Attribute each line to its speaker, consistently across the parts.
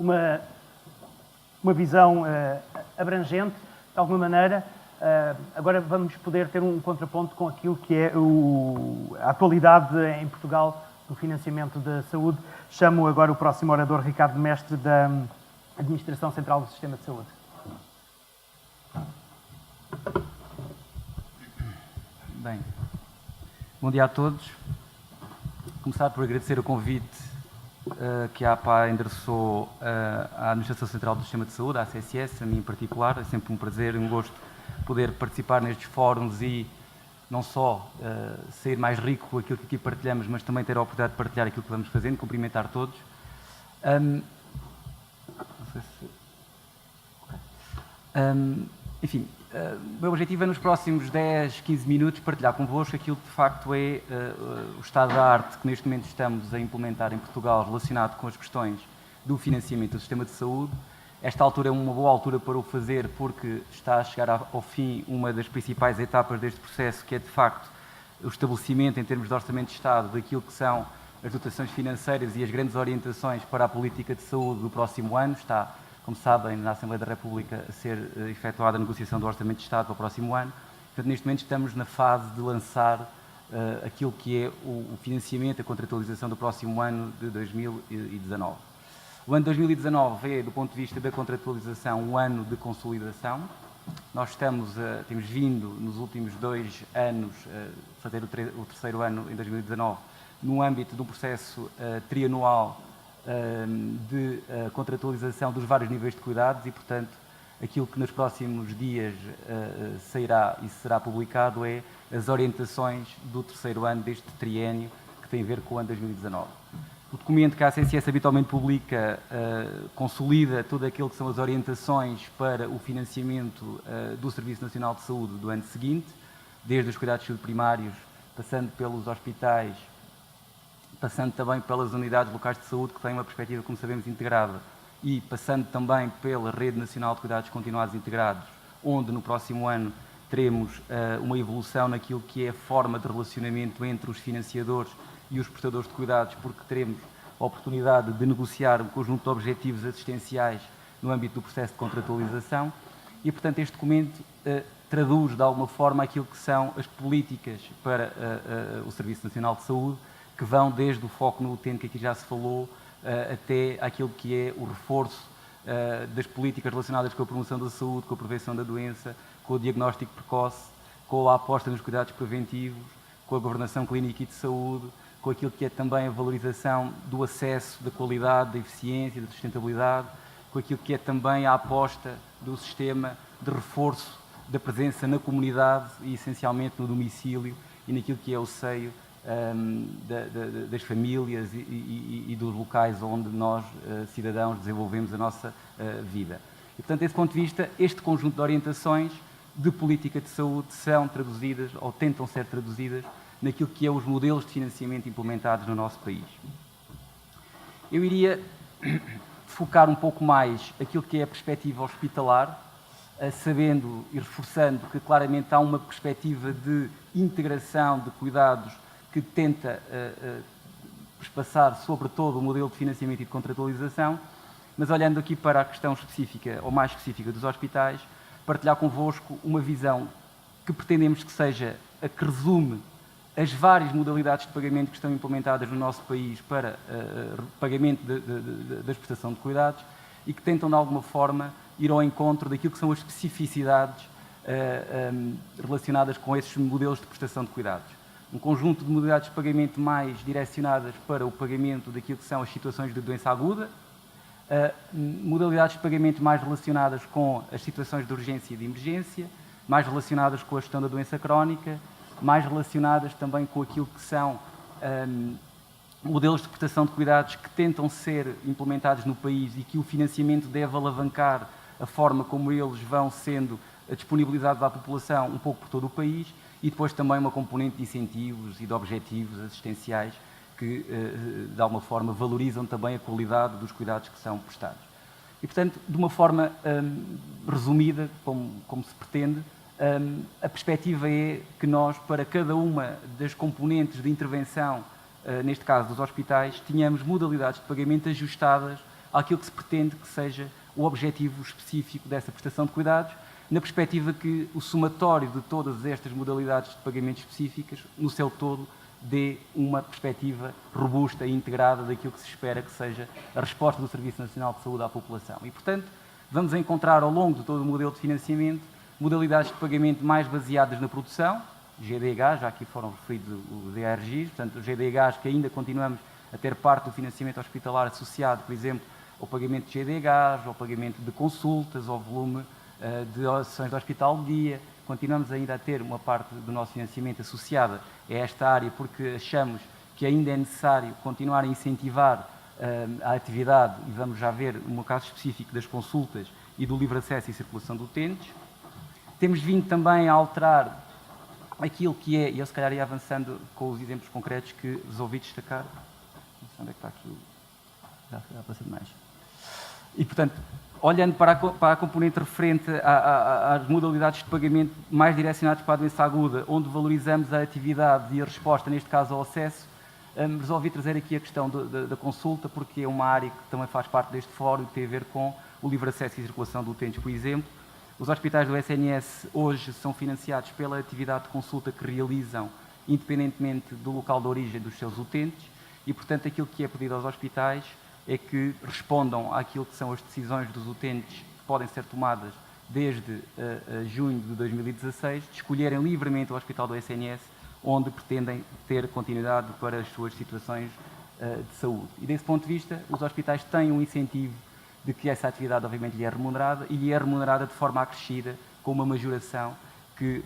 Speaker 1: uma visão abrangente, de alguma maneira. Agora vamos poder ter um contraponto com aquilo que é a atualidade em Portugal do financiamento da saúde. Chamo agora o próximo orador, Ricardo Mestre, da Administração Central do Sistema de Saúde.
Speaker 2: Bem, bom dia a todos. Começar por agradecer o convite que a APA endereçou à Administração Central do Sistema de Saúde, à ACSS, a mim em particular. É sempre um prazer e um gosto poder participar nestes fóruns e não só sair mais rico com aquilo que aqui partilhamos, mas também ter a oportunidade de partilhar aquilo que vamos fazendo, cumprimentar todos. Enfim, o meu objetivo é nos próximos 10, 15 minutos partilhar convosco aquilo que de facto é o estado da arte que neste momento estamos a implementar em Portugal relacionado com as questões do financiamento do sistema de saúde. Esta altura é uma boa altura para o fazer porque está a chegar ao fim uma das principais etapas deste processo, que é de facto o estabelecimento em termos de Orçamento de Estado daquilo que são as dotações financeiras e as grandes orientações para a política de saúde do próximo ano. Está, como sabem, na Assembleia da República a ser efetuada a negociação do Orçamento de Estado para o próximo ano. Portanto, neste momento estamos na fase de lançar aquilo que é o financiamento, a contratualização do próximo ano de 2019. O ano de 2019 é, do ponto de vista da contratualização, um ano de consolidação. Nós temos vindo nos últimos 2 anos a fazer o terceiro ano em 2019 no âmbito de um processo trianual de contratualização dos vários níveis de cuidados e, portanto, aquilo que nos próximos dias sairá e será publicado é as orientações do terceiro ano deste triênio que tem a ver com o ano 2019. O documento que a ACSS habitualmente publica consolida tudo aquilo que são as orientações para o financiamento do Serviço Nacional de Saúde do ano seguinte, desde os cuidados de saúde primários, passando pelos hospitais, passando também pelas unidades locais de saúde, que têm uma perspectiva, como sabemos, integrada, e passando também pela Rede Nacional de Cuidados Continuados Integrados, onde no próximo ano teremos uma evolução naquilo que é a forma de relacionamento entre os financiadores e os prestadores de cuidados, porque teremos a oportunidade de negociar um conjunto de objetivos assistenciais no âmbito do processo de contratualização e, portanto, este documento traduz de alguma forma aquilo que são as políticas para o Serviço Nacional de Saúde, que vão desde o foco no utente, que aqui já se falou, até aquilo que é o reforço das políticas relacionadas com a promoção da saúde, com a prevenção da doença, com o diagnóstico precoce, com a aposta nos cuidados preventivos, com a governação clínica e de saúde, com aquilo que é também a valorização do acesso, da qualidade, da eficiência, da sustentabilidade, com aquilo que é também a aposta do sistema de reforço da presença na comunidade e essencialmente no domicílio e naquilo que é o seio das famílias e dos locais onde nós, cidadãos, desenvolvemos a nossa vida. E, portanto, desse ponto de vista, este conjunto de orientações de política de saúde são traduzidas, ou tentam ser traduzidas, naquilo que é os modelos de financiamento implementados no nosso país. Eu iria focar um pouco mais aquilo que é a perspectiva hospitalar, sabendo e reforçando que claramente há uma perspectiva de integração de cuidados que tenta passar sobre todo o modelo de financiamento e de contratualização, mas olhando aqui para a questão específica, ou mais específica, dos hospitais, partilhar convosco uma visão que pretendemos que seja a que resume as várias modalidades de pagamento que estão implementadas no nosso país para pagamento da prestação de cuidados e que tentam, de alguma forma, ir ao encontro daquilo que são as especificidades relacionadas com esses modelos de prestação de cuidados. Um conjunto de modalidades de pagamento mais direcionadas para o pagamento daquilo que são as situações de doença aguda, modalidades de pagamento mais relacionadas com as situações de urgência e de emergência, mais relacionadas com a gestão da doença crónica, mais relacionadas também com aquilo que são modelos de prestação de cuidados que tentam ser implementados no país e que o financiamento deve alavancar a forma como eles vão sendo disponibilizados à população um pouco por todo o país e depois também uma componente de incentivos e de objetivos assistenciais que, de alguma forma, valorizam também a qualidade dos cuidados que são prestados. E, portanto, de uma forma resumida, como se pretende, a perspectiva é que nós, para cada uma das componentes de intervenção, neste caso dos hospitais, tenhamos modalidades de pagamento ajustadas àquilo que se pretende que seja o objetivo específico dessa prestação de cuidados, na perspectiva que o somatório de todas estas modalidades de pagamento específicas, no seu todo, dê uma perspectiva robusta e integrada daquilo que se espera que seja a resposta do Serviço Nacional de Saúde à população. E, portanto, vamos encontrar ao longo de todo o modelo de financiamento modalidades de pagamento mais baseadas na produção, GDH, já aqui foram referidos os DRGs, portanto, os GDHs que ainda continuamos a ter parte do financiamento hospitalar associado, por exemplo, ao pagamento de GDHs, ao pagamento de consultas, ao volume de sessões de hospital de dia. Continuamos ainda a ter uma parte do nosso financiamento associada a esta área porque achamos que ainda é necessário continuar a incentivar a atividade, e vamos já ver no caso específico das consultas e do livre acesso e circulação de utentes. Temos vindo também a alterar aquilo que é, e eu se calhar ia avançando com os exemplos concretos que vos ouvi destacar. Não sei onde é que está aqui o... Já passei demais. E, portanto, olhando para a componente referente às modalidades de pagamento mais direcionadas para a doença aguda, onde valorizamos a atividade e a resposta, neste caso ao acesso, resolvi trazer aqui a questão da consulta, porque é uma área que também faz parte deste fórum, que tem a ver com o livre acesso e circulação de utentes, por exemplo. Os hospitais do SNS hoje são financiados pela atividade de consulta que realizam, independentemente do local de origem dos seus utentes, e, portanto, aquilo que é pedido aos hospitais é que respondam àquilo que são as decisões dos utentes que podem ser tomadas desde junho de 2016, de escolherem livremente o hospital do SNS, onde pretendem ter continuidade para as suas situações de saúde. E, desse ponto de vista, os hospitais têm um incentivo de que essa atividade, obviamente, lhe é remunerada, e lhe é remunerada de forma acrescida, com uma majoração que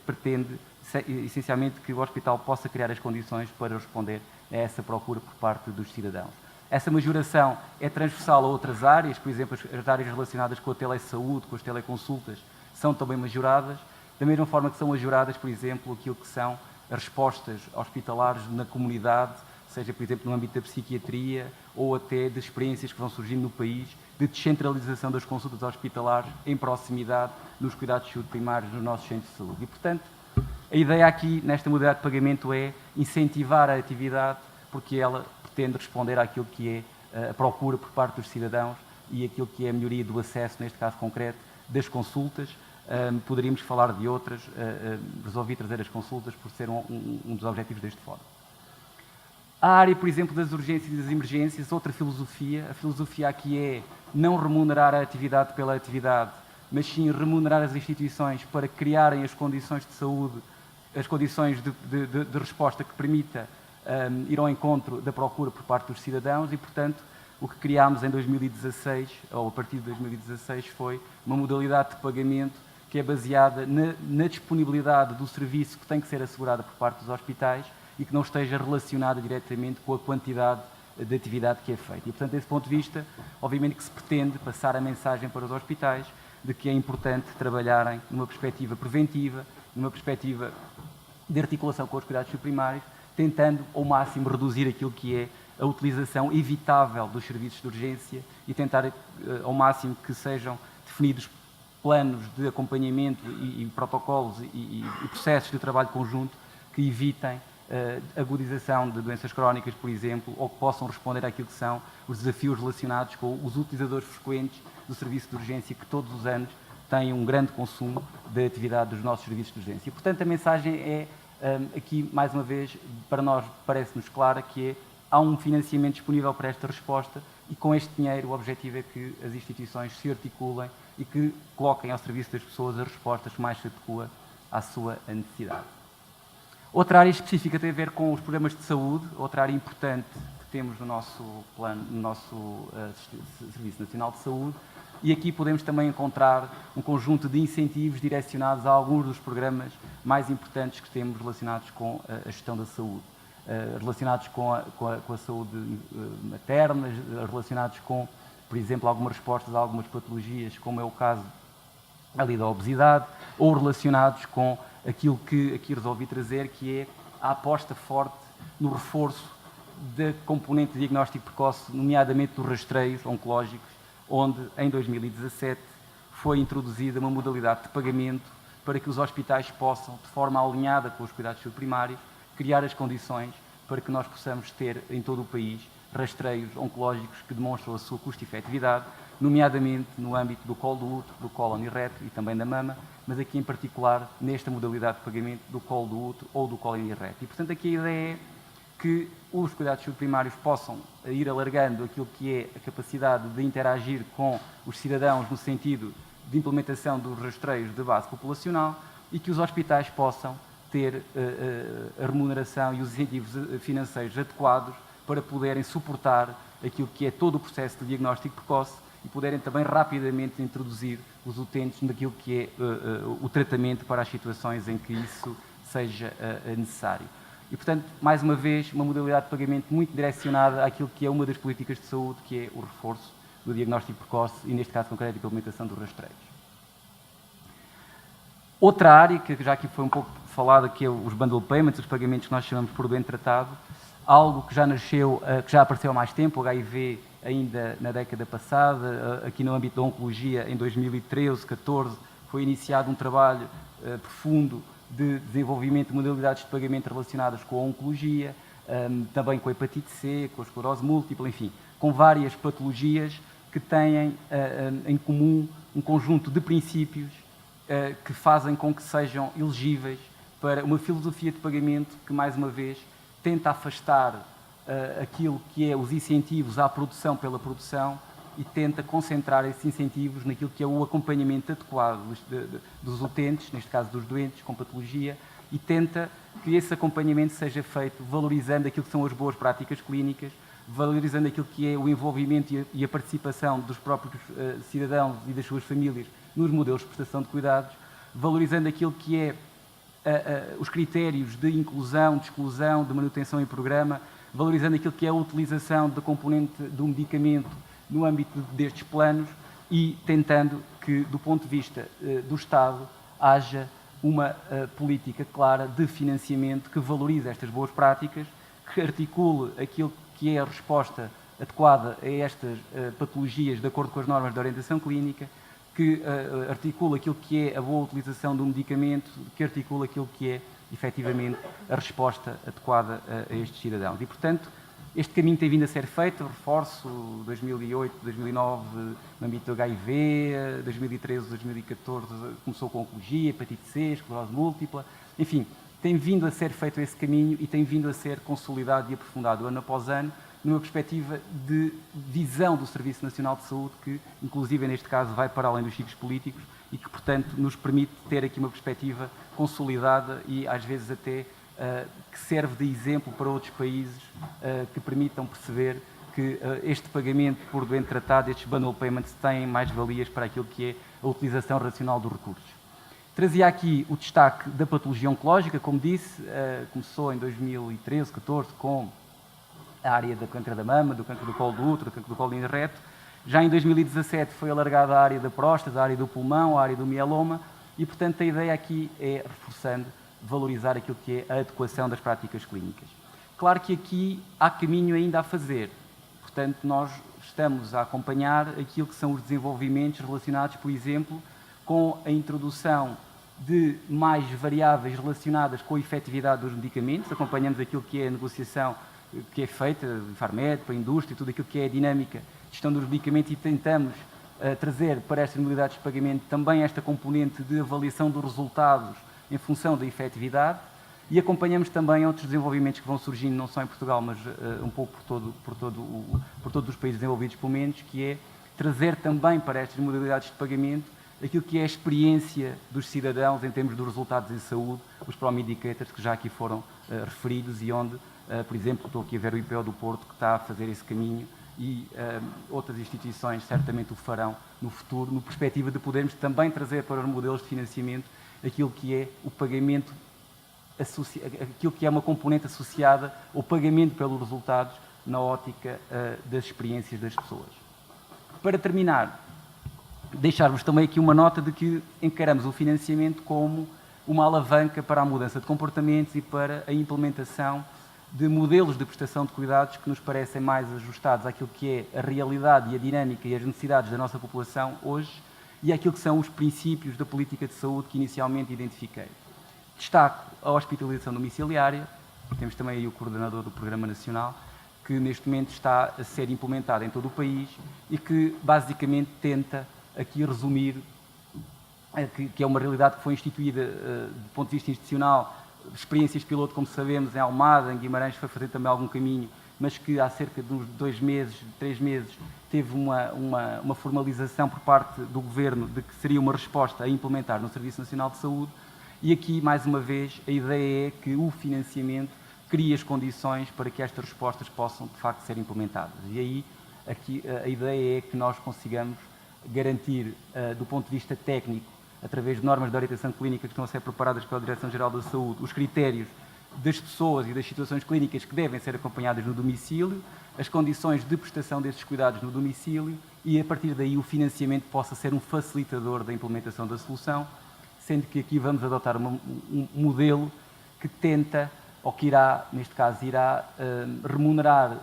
Speaker 2: pretende, essencialmente, que o hospital possa criar as condições para responder a essa procura por parte dos cidadãos. Essa majoração é transversal a outras áreas, por exemplo, as áreas relacionadas com a telesaúde, com as teleconsultas, são também majoradas, da mesma forma que são majoradas, por exemplo, aquilo que são as respostas hospitalares na comunidade, seja, por exemplo, no âmbito da psiquiatria ou até de experiências que vão surgindo no país, de descentralização das consultas hospitalares em proximidade nos cuidados de saúde primários nos nossos centros de saúde. E, portanto, a ideia aqui, nesta modalidade de pagamento, é incentivar a atividade, porque ela pretende responder àquilo que é a procura por parte dos cidadãos e aquilo que é a melhoria do acesso, neste caso concreto, das consultas. Poderíamos falar de outras, resolvi trazer as consultas por ser um dos objetivos deste fórum. A área, por exemplo, das urgências e das emergências, outra filosofia. A filosofia aqui é não remunerar a atividade pela atividade, mas sim remunerar as instituições para criarem as condições de saúde, as condições de resposta que permita ir ao encontro da procura por parte dos cidadãos e, portanto, o que criámos em 2016, ou a partir de 2016, foi uma modalidade de pagamento que é baseada na disponibilidade do serviço que tem que ser assegurada por parte dos hospitais e que não esteja relacionada diretamente com a quantidade de atividade que é feita. E, portanto, desse ponto de vista, obviamente que se pretende passar a mensagem para os hospitais de que é importante trabalharem numa perspectiva preventiva, numa perspectiva de articulação com os cuidados primários, tentando ao máximo reduzir aquilo que é a utilização evitável dos serviços de urgência e tentar ao máximo que sejam definidos planos de acompanhamento e protocolos e processos de trabalho conjunto que evitem a agudização de doenças crónicas, por exemplo, ou que possam responder àquilo que são os desafios relacionados com os utilizadores frequentes do serviço de urgência, que todos os anos têm um grande consumo da atividade dos nossos serviços de urgência. Portanto, a mensagem é, aqui, mais uma vez, para nós parece-nos clara, que há um financiamento disponível para esta resposta e com este dinheiro o objetivo é que as instituições se articulem e que coloquem ao serviço das pessoas as respostas que mais se adequam à sua necessidade. Outra área específica tem a ver com os programas de saúde, outra área importante que temos no nosso plano, no nosso Serviço Nacional de Saúde, e aqui podemos também encontrar um conjunto de incentivos direcionados a alguns dos programas mais importantes que temos relacionados com a gestão da saúde, relacionados com a saúde materna, relacionados com, por exemplo, algumas respostas a algumas patologias, como é o caso ali da obesidade, ou relacionados com aquilo que aqui resolvi trazer, que é a aposta forte no reforço da componente de diagnóstico precoce, nomeadamente dos rastreios oncológicos, onde, em 2017, foi introduzida uma modalidade de pagamento para que os hospitais possam, de forma alinhada com os cuidados primários, criar as condições para que nós possamos ter, em todo o país, rastreios oncológicos que demonstram a sua custo-efetividade, nomeadamente no âmbito do colo do útero, do cólon e reto e também da mama, mas aqui em particular nesta modalidade de pagamento do colo do útero ou do cólon e reto. E portanto aqui a ideia é que os cuidados de saúde primários possam ir alargando aquilo que é a capacidade de interagir com os cidadãos no sentido de implementação dos rastreios de base populacional e que os hospitais possam ter a remuneração e os incentivos financeiros adequados para poderem suportar aquilo que é todo o processo de diagnóstico precoce e poderem também rapidamente introduzir os utentes naquilo que é o tratamento para as situações em que isso seja necessário. E, portanto, mais uma vez, uma modalidade de pagamento muito direcionada àquilo que é uma das políticas de saúde, que é o reforço do diagnóstico precoce e, neste caso concreto, a implementação dos rastreios. Outra área, que já aqui foi um pouco falada, que é os bundle payments, os pagamentos que nós chamamos por bem tratado, algo que já nasceu, que já apareceu há mais tempo, o HIV ainda na década passada, aqui no âmbito da oncologia, em 2013, 14, foi iniciado um trabalho profundo de desenvolvimento de modalidades de pagamento relacionadas com a oncologia, também com a hepatite C, com a esclerose múltipla, enfim, com várias patologias que têm em comum um conjunto de princípios que fazem com que sejam elegíveis para uma filosofia de pagamento que, mais uma vez, tenta afastar aquilo que é os incentivos à produção pela produção e tenta concentrar esses incentivos naquilo que é o acompanhamento adequado dos utentes, neste caso dos doentes com patologia, e tenta que esse acompanhamento seja feito valorizando aquilo que são as boas práticas clínicas, valorizando aquilo que é o envolvimento e a participação dos próprios cidadãos e das suas famílias nos modelos de prestação de cuidados, valorizando aquilo que é os critérios de inclusão, de exclusão, de manutenção em programa, valorizando aquilo que é a utilização da componente do medicamento no âmbito destes planos e tentando que, do ponto de vista do Estado, haja uma política clara de financiamento que valorize estas boas práticas, que articule aquilo que é a resposta adequada a estas patologias de acordo com as normas de orientação clínica, que articula aquilo que é a boa utilização do medicamento, que articula aquilo que é, efetivamente, a resposta adequada a estes cidadãos. E, portanto, este caminho tem vindo a ser feito, reforço 2008, 2009 no âmbito do HIV, 2013, 2014 começou com oncologia, hepatite C, esclerose múltipla, enfim, tem vindo a ser feito esse caminho e tem vindo a ser consolidado e aprofundado ano após ano, numa perspectiva de visão do Serviço Nacional de Saúde, que, inclusive, neste caso, vai para além dos ciclos políticos e que, portanto, nos permite ter aqui uma perspectiva consolidada e, às vezes, até que serve de exemplo para outros países que permitam perceber que este pagamento por bem tratado, estes bundle payments, têm mais valias para aquilo que é a utilização racional dos recursos. Trazia aqui o destaque da patologia oncológica, como disse, começou em 2013, 14, com a área do câncer da mama, do câncer do colo do útero, do câncer do colo reto. Já em 2017 foi alargada a área da próstata, a área do pulmão, a área do mieloma e, portanto, a ideia aqui é, reforçando, valorizar aquilo que é a adequação das práticas clínicas. Claro que aqui há caminho ainda a fazer, portanto, nós estamos a acompanhar aquilo que são os desenvolvimentos relacionados, por exemplo, com a introdução de mais variáveis relacionadas com a efetividade dos medicamentos, acompanhamos aquilo que é a negociação que é feita, de Farmed, para a indústria, tudo aquilo que é a dinâmica de gestão dos medicamentos e tentamos trazer para estas modalidades de pagamento também esta componente de avaliação dos resultados em função da efetividade e acompanhamos também outros desenvolvimentos que vão surgindo, não só em Portugal, mas um pouco por todos os países desenvolvidos, pelo menos, que é trazer também para estas modalidades de pagamento aquilo que é a experiência dos cidadãos em termos dos resultados em saúde, os Promedicators que já aqui foram referidos e onde, por exemplo, estou aqui a ver o IPO do Porto que está a fazer esse caminho e outras instituições certamente o farão no futuro, no perspectiva de podermos também trazer para os modelos de financiamento aquilo que é o pagamento, aquilo que é uma componente associada ao pagamento pelos resultados na ótica das experiências das pessoas. Para terminar, deixar-vos também aqui uma nota de que encaramos o financiamento como uma alavanca para a mudança de comportamentos e para a implementação de modelos de prestação de cuidados que nos parecem mais ajustados àquilo que é a realidade e a dinâmica e as necessidades da nossa população hoje e àquilo que são os princípios da política de saúde que inicialmente identifiquei. Destaco a hospitalização domiciliária, temos também aí o coordenador do Programa Nacional, que neste momento está a ser implementada em todo o país e que basicamente tenta aqui resumir que é uma realidade que foi instituída do ponto de vista institucional, experiências piloto, como sabemos, em Almada, em Guimarães foi fazer também algum caminho, mas que há cerca de uns 2 meses, 3 meses, teve uma formalização por parte do Governo de que seria uma resposta a implementar no Serviço Nacional de Saúde. E aqui, mais uma vez, a ideia é que o financiamento crie as condições para que estas respostas possam, de facto, ser implementadas. E aí, aqui, a ideia é que nós consigamos garantir, do ponto de vista técnico, através de normas de orientação clínica que estão a ser preparadas pela Direção-Geral da Saúde, os critérios das pessoas e das situações clínicas que devem ser acompanhadas no domicílio, as condições de prestação desses cuidados no domicílio e, a partir daí, o financiamento possa ser um facilitador da implementação da solução, sendo que aqui vamos adotar um modelo que tenta, ou que irá, neste caso, remunerar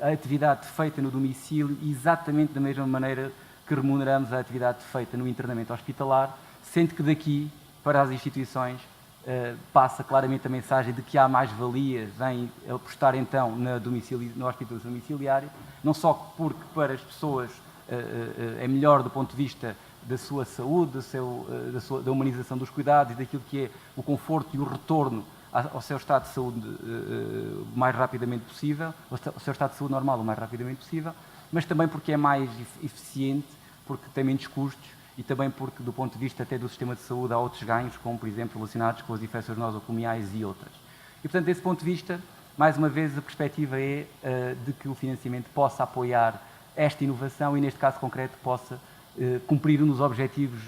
Speaker 2: a atividade feita no domicílio exatamente da mesma maneira que remuneramos a atividade feita no internamento hospitalar, sendo que daqui, para as instituições, passa claramente a mensagem de que há mais-valias em apostar então na hospitalização domiciliária, não só porque para as pessoas é melhor do ponto de vista da sua saúde, da humanização dos cuidados e daquilo que é o conforto e o retorno ao seu estado de saúde o mais rapidamente possível, ao seu estado de saúde normal o mais rapidamente possível, mas também porque é mais eficiente, porque tem menos custos e também porque, do ponto de vista até do sistema de saúde, há outros ganhos, como, por exemplo, relacionados com as infecções nosocomiais e outras. E, portanto, desse ponto de vista, mais uma vez, a perspectiva é de que o financiamento possa apoiar esta inovação e, neste caso concreto, possa cumprir um dos objetivos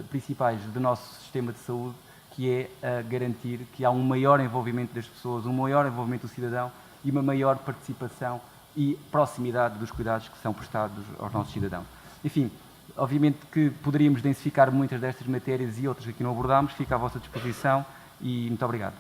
Speaker 2: principais do nosso sistema de saúde, que é garantir que há um maior envolvimento das pessoas, um maior envolvimento do cidadão e uma maior participação e proximidade dos cuidados que são prestados aos nossos cidadãos. Enfim, obviamente que poderíamos densificar muitas destas matérias e outras que aqui não abordámos, fica à vossa disposição e muito obrigado.